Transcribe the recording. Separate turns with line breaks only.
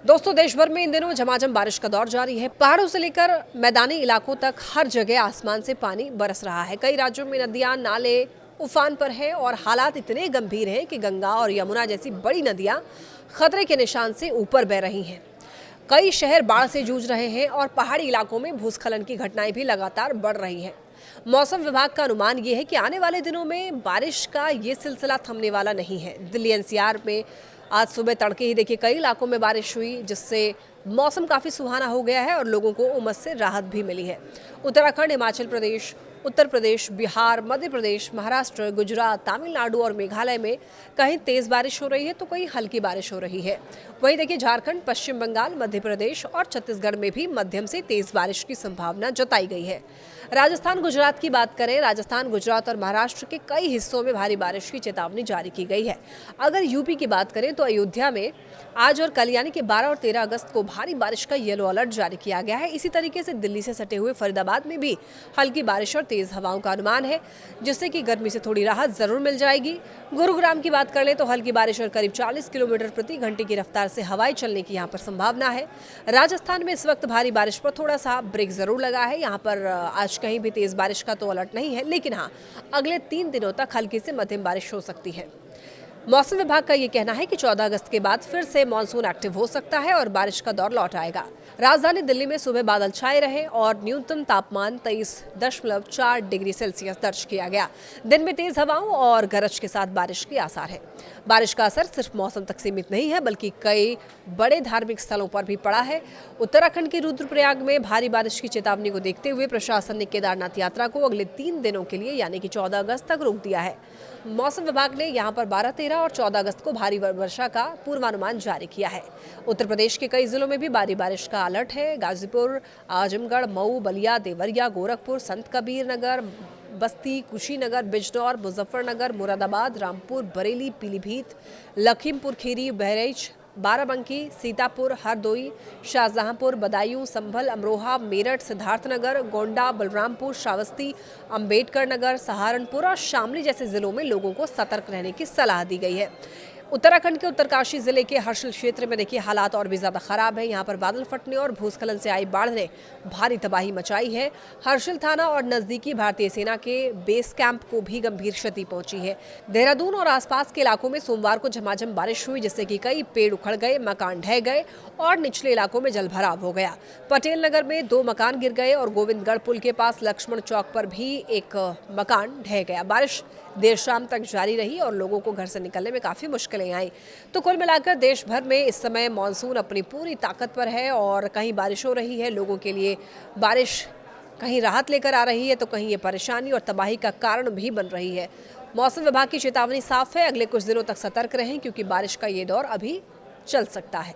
दोस्तों, देश भर में इन दिनों झमाझम बारिश का दौर जारी है। पहाड़ों से लेकर मैदानी इलाकों तक हर जगह आसमान से पानी बरस रहा है। कई राज्यों में नदियां नाले उफान पर है और हालात इतने गंभीर हैं कि गंगा और यमुना जैसी बड़ी नदियां खतरे के निशान से ऊपर बह रही हैं। कई शहर बाढ़ से जूझ रहे हैं और पहाड़ी इलाकों में भूस्खलन की घटनाएं भी लगातार बढ़ रही हैं। मौसम विभाग का अनुमान ये है कि आने वाले दिनों में बारिश का ये सिलसिला थमने वाला नहीं है। दिल्ली एनसीआर में आज सुबह तड़के ही देखिए कई इलाकों में बारिश हुई, जिससे मौसम काफ़ी सुहाना हो गया है और लोगों को उमस से राहत भी मिली है। उत्तराखंड, हिमाचल प्रदेश, उत्तर प्रदेश, बिहार, मध्य प्रदेश, महाराष्ट्र, गुजरात, तमिलनाडु और मेघालय में कहीं तेज़ बारिश हो रही है तो कहीं हल्की बारिश हो रही है। वहीं देखिए झारखंड, पश्चिम बंगाल, मध्य प्रदेश और छत्तीसगढ़ में भी मध्यम से तेज़ बारिश की संभावना जताई गई है। राजस्थान, गुजरात की बात करें, राजस्थान, गुजरात और महाराष्ट्र के कई हिस्सों में भारी बारिश की चेतावनी जारी की गई है। अगर यूपी की बात करें तो अयोध्या में आज और कल यानी कि 12 और 13 अगस्त को भारी बारिश का येलो अलर्ट जारी किया गया है। इसी तरीके से दिल्ली से सटे हुए फरीदाबाद में भी हल्की बारिश और तेज हवाओं का अनुमान है, जिससे कि गर्मी से थोड़ी राहत जरूर मिल जाएगी। गुरुग्राम की बात कर ले तो हल्की बारिश और करीब 40 किलोमीटर प्रति घंटे की रफ्तार से हवाएं चलने की यहाँ पर संभावना है। राजस्थान में इस वक्त भारी बारिश पर थोड़ा सा ब्रेक जरूर लगा है। यहाँ पर आज कहीं भी तेज बारिश का तो अलर्ट नहीं है, लेकिन हाँ, अगले 3 दिनों तक हल्की से मध्यम बारिश हो सकती है। मौसम विभाग का ये कहना है कि 14 अगस्त के बाद फिर से मानसून एक्टिव हो सकता है और बारिश का दौर लौट आएगा। राजधानी दिल्ली में सुबह बादल छाए रहे और न्यूनतम तापमान 23.4 डिग्री सेल्सियस दर्ज किया गया। दिन में तेज हवाओं और गरज के साथ बारिश के आसार है। बारिश का असर सिर्फ मौसम तक सीमित नहीं है, बल्कि कई बड़े धार्मिक स्थलों पर भी पड़ा है। उत्तराखंड के रुद्रप्रयाग में भारी बारिश की चेतावनी को देखते हुए प्रशासन ने केदारनाथ यात्रा को अगले 3 दिनों के लिए यानी कि 14 अगस्त तक रोक दिया है। मौसम विभाग ने यहां पर 12, 13 और 14 अगस्त को भारी वर्षा का पूर्वानुमान जारी किया है। उत्तर प्रदेश के कई जिलों में भी भारी बारिश का अलर्ट है। गाजीपुर, आजमगढ़, मऊ, बलिया, देवरिया, गोरखपुर, संत कबीर नगर, बस्ती, कुशीनगर, बिजनौर, मुजफ्फरनगर, मुरादाबाद, रामपुर, बरेली, पीलीभीत, लखीमपुर खीरी, बहराइच, बाराबंकी, सीतापुर, हरदोई, शाहजहांपुर, बदायूं, संभल, अमरोहा, मेरठ, सिद्धार्थनगर, गोंडा, बलरामपुर, श्रावस्ती, अंबेडकर नगर, सहारनपुर और शामली जैसे जिलों में लोगों को सतर्क रहने की सलाह दी गई है। उत्तराखंड के उत्तरकाशी जिले के हर्षिल क्षेत्र में देखिए हालात और भी ज्यादा खराब है। यहाँ पर बादल फटने और भूस्खलन से आई बाढ़ ने भारी तबाही मचाई है। हर्षिल थाना और नजदीकी भारतीय सेना के बेस कैंप को भी गंभीर क्षति पहुंची है। देहरादून और आसपास के इलाकों में सोमवार को झमाझम बारिश हुई, जिससे कि कई पेड़ उखड़ गए, मकान ढह गए और निचले इलाकों में जलभराव हो गया। पटेल नगर में 2 मकान गिर गए और गोविंदगढ़ पुल के पास लक्ष्मण चौक पर भी एक मकान ढह गया। बारिश देर शाम तक जारी रही और लोगों को घर से निकलने में काफ़ी मुश्किलें आई। तो कुल मिलाकर देश भर में इस समय मानसून अपनी पूरी ताकत पर है और कहीं बारिश हो रही है, लोगों के लिए बारिश कहीं राहत लेकर आ रही है तो कहीं ये परेशानी और तबाही का कारण भी बन रही है। मौसम विभाग की चेतावनी साफ है, अगले कुछ दिनों तक सतर्क रहें क्योंकि बारिश का ये दौर अभी चल सकता है।